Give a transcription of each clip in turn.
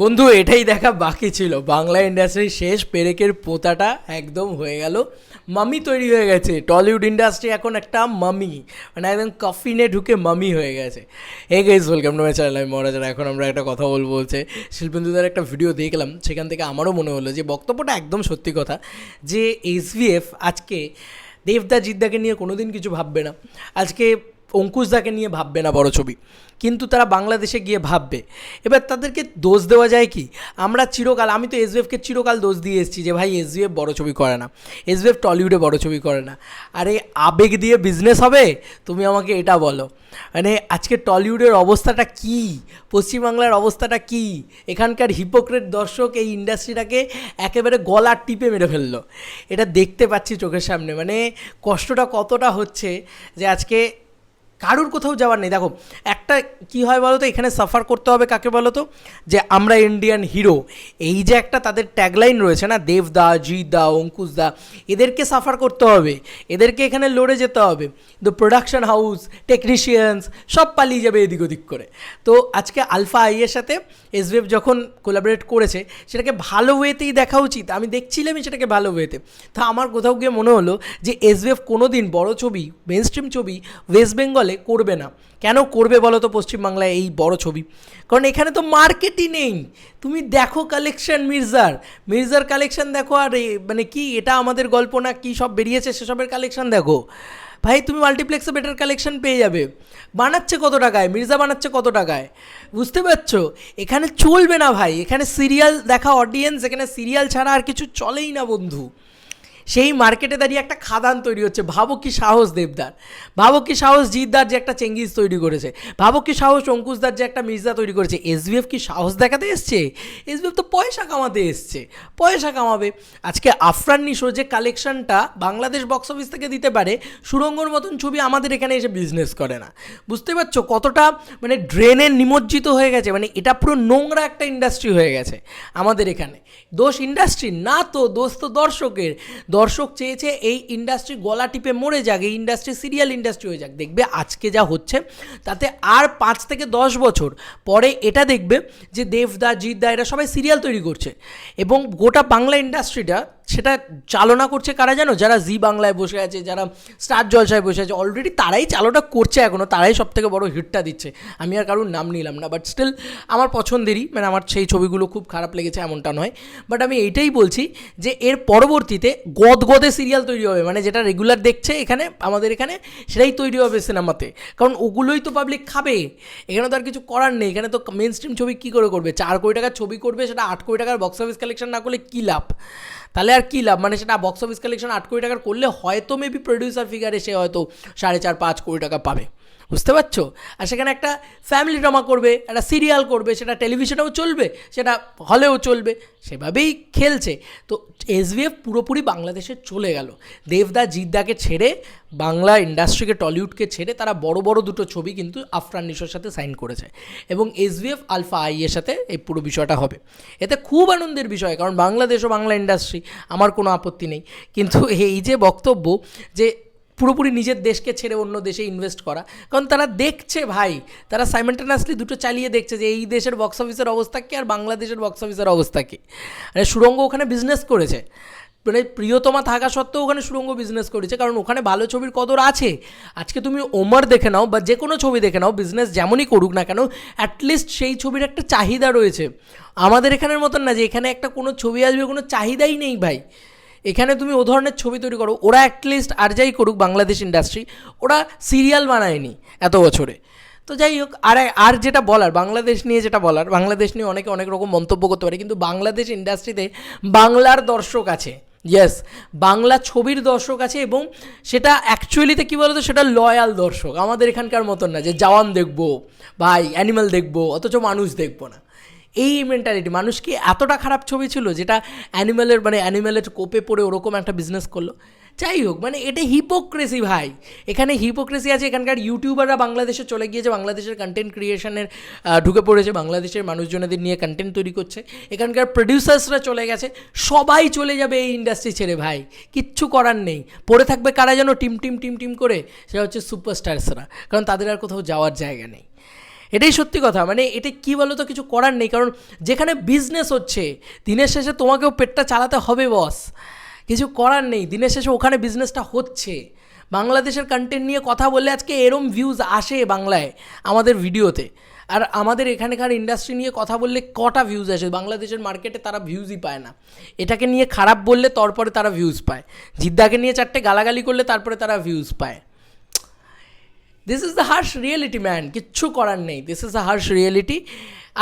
বন্ধু এটাই দেখা বাকি ছিল, বাংলা ইন্ডাস্ট্রির শেষ পেরেকের পোতাটা একদম হয়ে গেল। মামি তৈরি হয়ে গেছে টলিউড ইন্ডাস্ট্রি, এখন একটা মামি, মানে একদম কফিনে ঢুকে মামি হয়ে গেছে। Hey guys, welcome to my channel. আমি মহারাজার। এখন আমরা একটা কথা বলবো বলছে শিল্পেন্দুদার একটা ভিডিও দেখলাম, সেখান থেকে আমারও মনে হলো যে বক্তব্যটা একদম সত্যি কথা, যে এসভিএফ আজকে দেবদা জিদ্দাকে নিয়ে কোনো দিন কিছু ভাববে না, আজকে অঙ্কুশদাকে নিয়ে ভাববে না বড় ছবি, কিন্তু তারা বাংলাদেশে গিয়ে ভাববে। এবার তাদেরকে দোষ দেওয়া যায় কি? আমরা চিরকাল, আমি তো এসভিএফকে চিরকাল দোষ দিয়ে এসেছি যে ভাই এসভিএফ বড় ছবি করে না, এসভিএফ টলিউডে বড় ছবি করে না। আরে আবেগ দিয়ে বিজনেস হবে? তুমি আমাকে এটা বলো। মানে আজকে টলিউডের অবস্থাটা কী, পশ্চিমবাংলার অবস্থাটা কী, এখানকার হিপোক্রেট দর্শক এই ইন্ডাস্ট্রিটাকে একেবারে গলা টিপে মেরে ফেললো। এটা দেখতে পাচ্ছি চোখের সামনে, মানে কষ্টটা কতটা হচ্ছে যে আজকে কারুর কোথাও যাওয়ার নেই। দেখো একটা কী হয় বলো তো, এখানে সাফার করতে হবে কাকে বলো তো, যে আমরা ইন্ডিয়ান হিরো, এই যে একটা তাদের ট্যাগলাইন রয়েছে না, দেবদা, জিদা, অঙ্কুশদা, এদেরকে সাফার করতে হবে, এদেরকে এখানে লড়ে যেতে হবে। দ্য প্রোডাকশন হাউস, টেকনিশিয়ানস সব পালিয়ে যাবে এদিক ওদিক করে। তো আজকে আলফা আইয়ের সাথে এসভিএফ যখন কোলাবোরেট করেছে, সেটাকে ভালো ওয়েতেই দেখা উচিত। আমি দেখছিলামই সেটাকে ভালো ওয়েতে। তা আমার কোথাও গিয়ে মনে হলো যে এসভিএফ কোনো দিন বড় ছবি, মেন স্ট্রিম ছবি ওয়েস্ট বেঙ্গলে করবে না। কেন করবে বলো তো পশ্চিমবাংলায় এই বড় ছবি? কারণ এখানে তো মার্কেটই নেই। তুমি দেখো কালেকশন, মির্জার কালেকশন দেখো, আর মানে কি এটা আমাদের গল্প না, কি সব বেরিয়েছে সেসবের কালেকশন দেখো ভাই, তুমি মাল্টিপ্লেক্সে বেটার কালেকশন পেয়ে যাবে। বানাচ্ছে কত টাকায়, মির্জা বানাচ্ছে কত টাকায়, বুঝতে পারছো? এখানে চলবে না ভাই, এখানে সিরিয়াল দেখা অডিয়েন্স, এখানে সিরিয়াল ছাড়া আর কিছু চলেই না বন্ধু। সেই মার্কেটে দাঁড়িয়ে একটা খাদান তৈরি হচ্ছে। ভাবো কি সাহস দেবদার, ভাবো কি সাহস জিদ্দার যে একটা চেঙ্গিজ তৈরি করেছে, ভাবো কি সাহস অঙ্কুশদার যে একটা মির্জা তৈরি করেছে। এসভিএফ কি সাহস দেখাতে এসছে? এসভিএফ তো পয়সা কামাতে এসছে, পয়সা কামাবে। আজকে আফরান নিশো যে কালেকশনটা বাংলাদেশ বক্স অফিস থেকে দিতে পারে, সুরঙ্গর মতন ছবি আমাদের এখানে এসে বিজনেস করে না। বুঝতে পারছো কতটা মানে ড্রেনে নিমজ্জিত হয়ে গেছে? মানে এটা পুরো নোংরা একটা ইন্ডাস্ট্রি হয়ে গেছে আমাদের এখানে। দোষ ইন্ডাস্ট্রির না তো, দোষ তো দর্শকের। দর্শক চেয়েছে এই ইন্ডাস্ট্রি গলা টিপে মরে যাক, এই ইন্ডাস্ট্রি সিরিয়াল ইন্ডাস্ট্রি হয়ে যাক। দেখবে আজকে যা হচ্ছে তাতে আর 5 থেকে 10 বছর পরে এটা দেখবে যে দেবদা, জিদ্দা এরা সবাই সিরিয়াল তৈরি করছে, এবং গোটা বাংলা ইন্ডাস্ট্রিটা সেটা চালনা করছে কারা জানো? যারা জি বাংলায় বসে আছে, যারা স্টার জলসায় বসে আছে, অলরেডি তারাই চালনা করছে এখনও, তারাই সব থেকে বড় হিটটা দিচ্ছে। আমি আর কারোর নাম নিলাম না, বাট স্টিল আমার পছন্দেরই, মানে আমার সেই ছবিগুলো খুব খারাপ লেগেছে এমনটা নয়। বাট আমি এইটাই বলছি যে এর পরবর্তীতে গদগদে সিরিয়াল তৈরি হবে, মানে যেটা রেগুলার দেখছে এখানে আমাদের এখানে, সেটাই তৈরি হবে সিনেমাতে, কারণ ওগুলোই তো পাবলিক খাবে। এখানে তো আর কিছু করার নেই। এখানে তো মেন স্ট্রিম ছবি কী করে করবে? 4 কোটি টাকার ছবি করবে, সেটা 8 কোটি টাকার বক্স অফিস কালেকশন না করলে কী লাভ? তাহলে আর কী লাভ? মানে সেটা বক্স অফিস কালেকশন 8 কোটি টাকার করলে হয়তো মেবি প্রডিউসার ফিগারে সে হয়তো 4.5-5 কোটি টাকা পাবে, বুঝতে পারছো? আর সেখানে একটা ফ্যামিলি ড্রামা করবে, একটা সিরিয়াল করবে, সেটা টেলিভিশনেও চলবে, সেটা হলেও চলবে, সেভাবেই খেলছে। তো এসভিএফ পুরোপুরি বাংলাদেশে চলে গেল। দেবদা, জিদ্দাকে ছেড়ে, বাংলা ইন্ডাস্ট্রিকে, টলিউডকে ছেড়ে তারা বড় বড় দুটো ছবি কিন্তু আফরান নিশোর সাথে সাইন করেছে, এবং এসভিএফ আলফা আইয়ের সাথে এই পুরো বিষয়টা হবে। এতে খুব আনন্দের বিষয়, কারণ বাংলাদেশ ও বাংলা ইন্ডাস্ট্রি, আমার কোনো আপত্তি নেই। কিন্তু এই যে বক্তব্য যে পুরোপুরি নিজের দেশকে ছেড়ে অন্য দেশে ইনভেস্ট করা, কারণ তারা দেখছে ভাই, তারা সাইমেন্টেনাসলি দুটো চালিয়ে দেখছে যে এই দেশের বক্স অফিসের অবস্থা কী আর বাংলাদেশের বক্স অফিসের অবস্থা কী। মানে সুরঙ্গ ওখানে বিজনেস করেছে, মানে প্রিয়তমা থাকা সত্ত্বেও ওখানে সুরঙ্গ বিজনেস করেছে, কারণ ওখানে ভালো ছবির কদর আছে। আজকে তুমি ওমর দেখে নাও বা যে কোনো ছবি দেখে নাও, বিজনেস যেমনই করুক না কেন, অ্যাটলিস্ট সেই ছবির একটা চাহিদা রয়েছে। আমাদের এখানের মতন না যে এখানে একটা কোনো ছবি আসবে, কোনো চাহিদাই নেই ভাই। এখানে তুমি ও ধরনের ছবি তৈরি করো, ওরা অ্যাটলিস্ট আর যাই করুক বাংলাদেশ ইন্ডাস্ট্রি, ওরা সিরিয়াল বানায়নি এত বছরে। তো যাই হোক, আর যেটা বলার বাংলাদেশ নিয়ে, যেটা বলার বাংলাদেশ নিয়ে অনেকে অনেক রকম মন্তব্য করতে পারে, কিন্তু বাংলাদেশ ইন্ডাস্ট্রিতে বাংলার দর্শক আছে, ইয়েস, বাংলা ছবির দর্শক আছে, এবং সেটা অ্যাকচুয়ালিতে কী বলতো, সেটা লয়াল দর্শক। আমাদের এখানকার মতন না যে জওয়ান দেখবো ভাই, অ্যানিম্যাল দেখবো, অথচ মানুষ দেখবো না, এই মেন্টালিটি। মানুষ কি এতটা খারাপ ছবি ছিল যেটা অ্যানিম্যালের কোপে পড়ে ওরকম একটা বিজনেস করলো? যাই হোক, মানে এটা হিপোক্রেসি ভাই, এখানে হিপোক্রেসি আছে। এখানকার ইউটিউবাররা বাংলাদেশে চলে গিয়েছে, বাংলাদেশের কন্টেন্ট ক্রিয়েশনের ঢুকে পড়েছে, বাংলাদেশের মানুষজনদের নিয়ে কন্টেন্ট তৈরি করছে। এখানকার প্রডিউসার্সরা চলে গেছে, সবাই চলে যাবে এই ইন্ডাস্ট্রি ছেড়ে ভাই, কিচ্ছু করার নেই। পড়ে থাকবে কারা যেন টিম টিম টিম টিম করে, সেটা হচ্ছে সুপারস্টার্সরা, কারণ তাদের আর কোথাও যাওয়ার জায়গা নেই। এটাই সত্যি কথা, মানে এটা কী বলো তো, কিছু করার নেই, কারণ যেখানে বিজনেস হচ্ছে দিনের শেষে তোমাকেও পেটটা চালাতে হবে বস, কিছু করার নেই, দিনের শেষে ওখানে বিজনেসটা হচ্ছে। বাংলাদেশের কন্টেন্ট নিয়ে কথা বললে আজকে এরম ভিউজ আসে বাংলায় আমাদের ভিডিওতে, আর আমাদের এখানকার ইন্ডাস্ট্রি নিয়ে কথা বললে কটা ভিউজ আসে, বাংলাদেশের মার্কেটে তারা ভিউজই পায় না। এটাকে নিয়ে খারাপ বললে তারপরে তারা ভিউজ পায়, জিদ্দাকে নিয়ে চারটে গালাগালি করলে তারপরে তারা ভিউজ পায়। This is the harsh reality man, কিচ্ছু করার নেই, this is the harsh reality.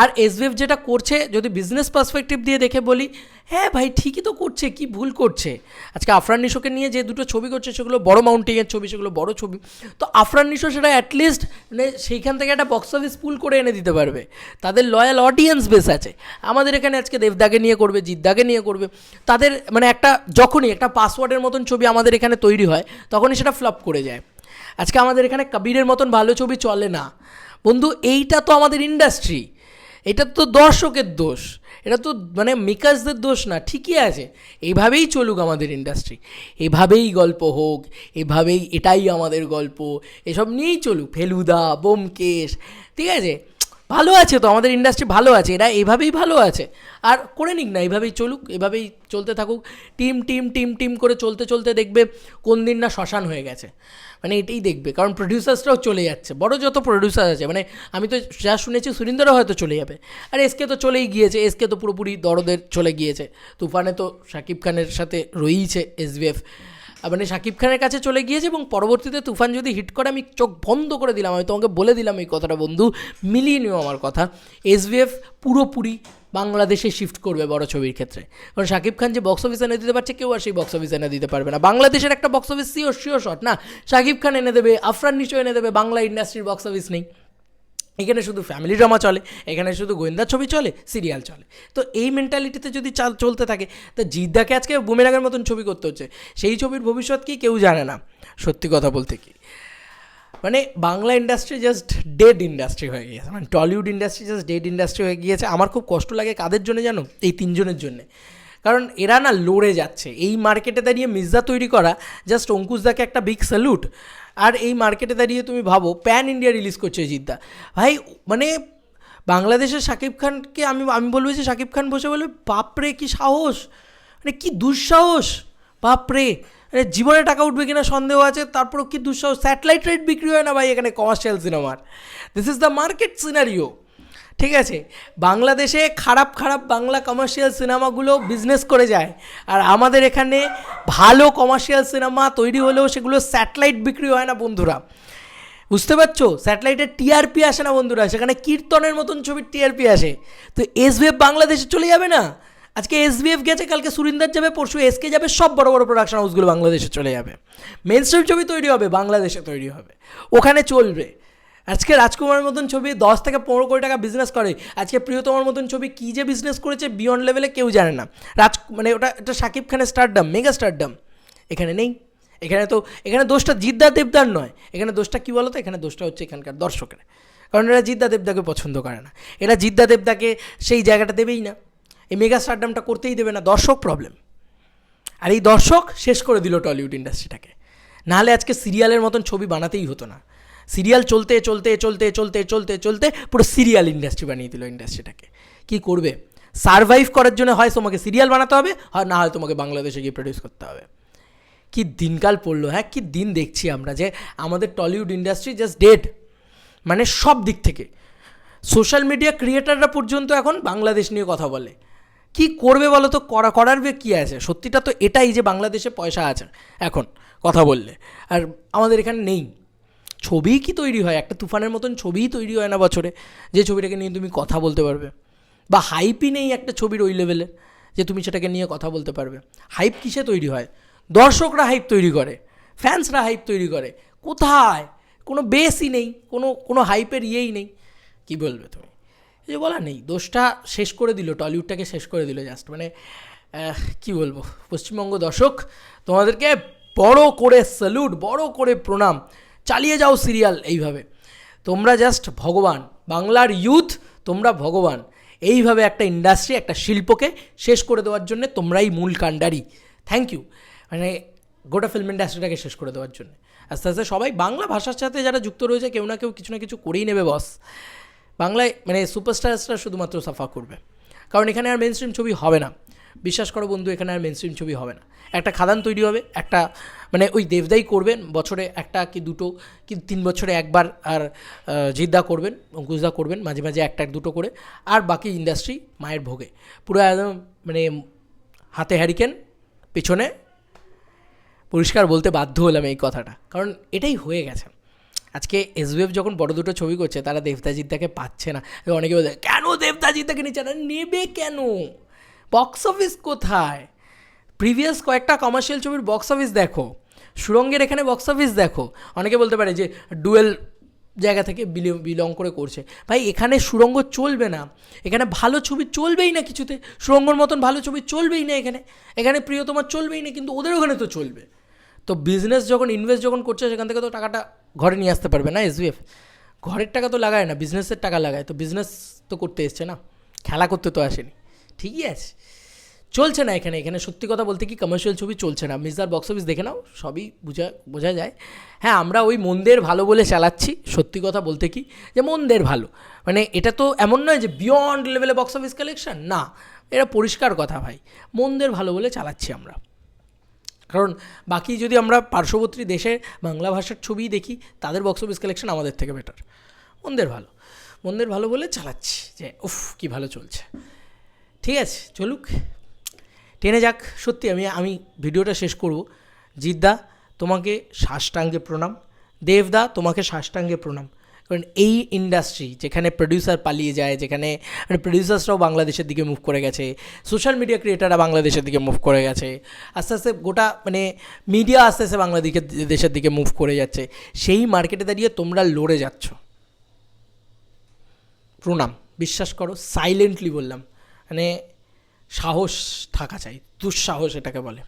আর এসভিএফ যেটা করছে, যদি বিজনেস পার্সপেক্টিভ দিয়ে দেখে বলি, হ্যাঁ ভাই ঠিকই তো করছে, কি ভুল করছে? আজকে আফরান নিশোকে নিয়ে যে দুটো ছবি করছে সেগুলো বড় মাউন্টিংয়ের ছবি, সেগুলো বড় ছবি, তো আফরান নিশো সেটা অ্যাটলিস্ট মানে সেইখান থেকে একটা বক্স অফিস পুল করে এনে দিতে পারবে, তাদের লয়াল অডিয়েন্স বেস আছে। আমাদের এখানে আজকে দেবদাকে নিয়ে করবে, জিদ্দাকে নিয়ে করবে, তাদের মানে একটা যখনই একটা পাসওয়ার্ডের মতন ছবি আমাদের এখানে তৈরি হয় তখনই সেটা ফ্লপ করে যায়। আজকে আমাদের এখানে কবিরের মতন ভালো ছবি চলে না বন্ধু, এইটা তো আমাদের ইন্ডাস্ট্রি, এটা তো দর্শকের দোষ, এটা তো মানে মেকার্সদের দোষ না, ঠিকই আছে। এইভাবেই চলুক আমাদের ইন্ডাস্ট্রি, এভাবেই গল্প হোক, এভাবেই এটাই আমাদের গল্প, এসব নিয়েই চলুক, ফেলুদা ব্যোমকেশ, ঠিক আছে, ভালো আছে তো আমাদের ইন্ডাস্ট্রি, ভালো আছে, এরা এভাবেই ভালো আছে, আর করে নিক না, এভাবেই চলুক, এভাবেই চলতে থাকুক, টিম টিম টিম টিম করে চলতে চলতে দেখবে কোন দিন না শ্মশান হয়ে গেছে, মানে এটাই দেখবে, কারণ প্রডিউসার্সরাও চলে যাচ্ছে, বড় যত প্রডিউসার আছে, মানে আমি তো যা শুনেছি সুরিন্দরও হয়তো চলে যাবে, আর এসকে তো চলেই গিয়েছে, এসকে তো পুরোপুরি দরদের চলে গিয়েছে, তুফানে তো শাকিব খানের সাথে রয়েইছে এসভিএফ, মানে শাকিব খানের কাছে চলে গিয়েছে, এবং পরবর্তীতে তুফান যদি হিট করে আমি চোখ বন্ধ করে দিলাম, আমি তোমাকে বলে দিলাম এই কথাটা বন্ধু, মিলিয়ে নিও আমার কথা, এসভিএফ পুরোপুরি বাংলাদেশে শিফট করবে বড় ছবির ক্ষেত্রে, কারণ শাকিব খান যে বক্স অফিস এনে দিতে পারছে, কেউ আর সেই বক্স অফিস এনে দিতে পারবে না। বাংলাদেশের একটা বক্স অফিস শিওর শট না, শাকিব খান এনে দেবে, আফরান নিশো এনে দেবে, বাংলা ইন্ডাস্ট্রির বক্স অফিস নেই, এখানে শুধু ফ্যামিলি ড্রামা চলে, এখানে শুধু গোয়েন্দা ছবি চলে, সিরিয়াল চলে, তো এই মেন্টালিটিতে যদি চলতে থাকে, তো জিদ্দাকে আজকে বুমেরাঙের মতন ছবি করতে হচ্ছে, সেই ছবির ভবিষ্যৎ কি কেউ জানে না, সত্যি কথা বলতে কি, মানে Bangla industry just dead industry হয়ে গিয়েছে, মানে Tollywood industry just dead industry হয়ে গিয়েছে। আমার খুব কষ্ট লাগে কাদের জন্য জানো, এই তিনজনের জন্যে, কারণ এরা না লড়ে যাচ্ছে এই মার্কেটে দাঁড়িয়ে, মির্জা তৈরি করা জাস্ট অঙ্কুশদাকে একটা বিগ স্যালুট, আর এই মার্কেটে দাঁড়িয়ে তুমি ভাবো প্যান ইন্ডিয়া রিলিজ করছে জিদ্দা, ভাই মানে বাংলাদেশের শাকিব খানকে আমি বলবো যে শাকিব খান বসে বলবে বাপরে কি সাহস, মানে কি দুঃসাহস, বাপরে, মানে জীবনে টাকা উঠবে কিনা সন্দেহ আছে, তারপরও কি দুঃসাহস, স্যাটেলাইট রেট বিক্রি হয় না ভাই এখানে কমার্শিয়াল সিনেমার, this is the market scenario, ঠিক আছে, বাংলাদেশে খারাপ খারাপ বাংলা কমার্শিয়াল সিনেমাগুলো বিজনেস করে যায়, আর আমাদের এখানে ভালো কমার্শিয়াল সিনেমা তৈরি হলেও সেগুলো স্যাটেলাইট বিক্রি হয় না বন্ধুরা, বুঝতে পারছো, স্যাটেলাইটের টিআরপি আসে না বন্ধুরা, সেখানে কীর্তনের মতন ছবির টিআরপি আসে, তো এসভিএফ বাংলাদেশে চলে যাবে না, আজকে এসভিএফ গেছে, কালকে সুরিন্দর যাবে, পরশু এসকে যাবে, সব বড় বড় প্রোডাকশন হাউসগুলো বাংলাদেশে চলে যাবে, মেন স্ট্রিম ছবি তৈরি হবে বাংলাদেশে তৈরি হবে, ওখানে চলবে। আজকে রাজকুমারের মতন ছবি 10 থেকে 15 কোটি টাকা বিজনেস করে, আজকে প্রিয়তমার মতন ছবি কী যে বিজনেস করেছে বিয়ন্ড লেভেলে কেউ জানে না, মানে ওটা শাকিব খানের স্টারডাম, মেগা স্টারডাম, এখানে নেই, এখানে দোষটা জিদ্দা দেবদার নয়, এখানে দোষটা কী বলো তো, এখানে দোষটা হচ্ছে এখানকার দর্শকের, কারণ এরা জিদ্দা দেবদাকে পছন্দ করে না, এরা জিদ্দা দেবদাকে সেই জায়গাটা দেবেই না, এই মেগা স্টারডামটা করতেই দেবে না, দর্শক প্রবলেম, আর এই দর্শক শেষ করে দিল টলিউড ইন্ডাস্ট্রিটাকে, নাহলে আজকে সিরিয়ালের মতন ছবি বানাতেই হতো না, সিরিয়াল চলতে চলতে চলতে চলতে চলতে চলতে পুরো সিরিয়াল ইন্ডাস্ট্রি বানিয়ে দিল ইন্ডাস্ট্রিটাকে, কী করবে, সারভাইভ করার জন্য হয় তোমাকে সিরিয়াল বানাতে হবে, হয় না হয় তোমাকে বাংলাদেশে গিয়ে প্রডিউস করতে হবে, কি দিনকাল পড়লো, হ্যাঁ কি দিন দেখছি আমরা, যে আমাদের টলিউড ইন্ডাস্ট্রি জাস্ট ডেড, মানে সব দিক থেকে, সোশ্যাল মিডিয়া ক্রিয়েটাররা পর্যন্ত এখন বাংলাদেশ নিয়ে কথা বলে, কি করবে বলো তো, করার কী আছে, সত্যিটা তো এটাই যে বাংলাদেশে পয়সা আছে এখন কথা বললে, আর আমাদের এখানে নেই, ছবি কি তৈরি হয়, একটা তুফানের মতন ছবিই তৈরি হয় না বছরে, যে ছবিটাকে নিয়ে তুমি কথা বলতে পারবে, বা হাইপই নেই একটা ছবির ওই লেভেলের যে তুমি সেটাকে নিয়ে কথা বলতে পারবে, হাইপ কিসে তৈরি হয়, দর্শকরা হাইপ তৈরি করে, ফ্যান্সরা হাইপ তৈরি করে, কোথায় কোনো বেসই নেই, কোনো হাইপের ইয়েই নেই, কি বলবে তুমি, এই যে বলা নেই, দোষটা শেষ করে দিল, টলিউডটাকে শেষ করে দিল জাস্ট, মানে কি বলবো, পশ্চিমবঙ্গ দর্শক তোমাদেরকে বড় করে স্যালুট, বড় করে প্রণাম, চালিয়ে যাও সিরিয়াল এইভাবে, তোমরা জাস্ট ভগবান, বাংলার ইউথ তোমরা ভগবান, এইভাবে একটা ইন্ডাস্ট্রি একটা শিল্পকে শেষ করে দেওয়ার জন্য তোমরাই মূল কাণ্ডারি, থ্যাংক ইউ, মানে গোটা ফিল্ম ইন্ডাস্ট্রিটাকে শেষ করে দেওয়ার জন্য, আস্তে আস্তে সবাই বাংলা ভাষার সাথে যারা যুক্ত রয়েছে কেউ না কেউ কিছু না কিছু করেই নেবে বস, বাংলায় মানে সুপারস্টারসরা শুধুমাত্র সাফা করবে, কারণ এখানে আর মেন স্ট্রিম ছবি হবে না। বিশ্বাস করো বন্ধু, এখানে আর মেন স্ট্রিম ছবি হবে না। একটা খাদান তৈরি হবে, একটা মানে ওই দেবদাই করবেন বছরে একটা কি দুটো কি 3 বছরে একবার, আর জিদ্দা করবেন, অঙ্কুশদা করবেন মাঝে মাঝে একটা দুটো করে, আর বাকি ইন্ডাস্ট্রি মায়ের ভোগে পুরো একদম মানে হাতে হ্যারিকেন, পিছনে পরিষ্কার বলতে বাধ্য হলাম এই কথাটা, কারণ এটাই হয়ে গেছে। আজকে এসবিএফ যখন বড় দুটো ছবি করছে, তারা দেবদাজিদ্দাকে পাচ্ছে না। অনেকে বলে কেন দেবদাজিদ্দাকে নিচ্ছে না, নেবে কেন? বক্স অফিস কোথায়? প্রিভিয়াস কয়েকটা কমার্শিয়াল ছবির বক্স অফিস দেখো, সুরঙ্গের এখানে বক্স অফিস দেখো। অনেকে বলতে পারে যে ডুয়েল জায়গা থেকে বিলং করে করছে। ভাই এখানে সুরঙ্গ চলবে না, এখানে ভালো ছবি চলবেই না কিছুতে, সুরঙ্গর মতন ভালো ছবি চলবেই না এখানে, এখানে প্রিয়তমার চলবেই না, কিন্তু ওদের ওখানে তো চলবে। তো বিজনেস যখন ইনভেস্ট যখন করছে, সেখান থেকে তো টাকাটা ঘরে নিয়ে আসতে পারবে না। এসবিএফ ঘরের টাকা তো লাগায় না, বিজনেসের টাকা লাগায়। তো বিজনেস তো করতে এসছে না, খেলা করতে তো আসেনি। ঠিকই আছে, চলছে না এখানে। এখানে সত্যি কথা বলতে কি কমার্শিয়াল ছবি চলছে না। মির্জার বক্স অফিস দেখে নাও, সবই বোঝা যায়। হ্যাঁ, আমরা ওই মন্দের ভালো বলে চালাচ্ছি, সত্যি কথা বলতে কি যে মন্দের ভালো, মানে এটা তো এমন নয় যে বিয়ন্ড লেভেলে বক্স অফিস কালেকশন, না, এটা পরিষ্কার কথা ভাই, মন্দের ভালো বলে চালাচ্ছি আমরা। কারণ বাকি যদি আমরা পার্শ্ববর্তী দেশে বাংলা ভাষার ছবি দেখি, তাদের বক্স অফিস কালেকশন আমাদের থেকে বেটার। মন্দের ভালো বলে চালাচ্ছি যে উফ কি ভালো চলছে। ঠিক আছে, চলুক, টেনে যাক। সত্যি আমি ভিডিওটা শেষ করব। জিদ্দা তোমাকে সাষ্টাঙ্গে প্রণাম, দেবদা তোমাকে সাষ্টাঙ্গে প্রণাম। কারণ এই ইন্ডাস্ট্রি যেখানে প্রডিউসার পালিয়ে যায়, যেখানে মানে প্রডিউসার্সরাও বাংলাদেশের দিকে মুভ করে গেছে, সোশ্যাল মিডিয়া ক্রিয়েটাররা বাংলাদেশের দিকে মুভ করে গেছে, আস্তে আস্তে গোটা মানে মিডিয়া আস্তে আস্তে দেশের দিকে মুভ করে যাচ্ছে, সেই মার্কেটে দাঁড়িয়ে তোমরা লড়ে যাচ্ছ। প্রণাম, বিশ্বাস করো, সাইলেন্টলি বললাম, মানে সাহস থাকা চাই, দুঃসাহস এটাকে বলে।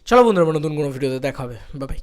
চলো বন্ধুরা, নতুন কোনো ভিডিওতে দেখা হবে, বাই বাই।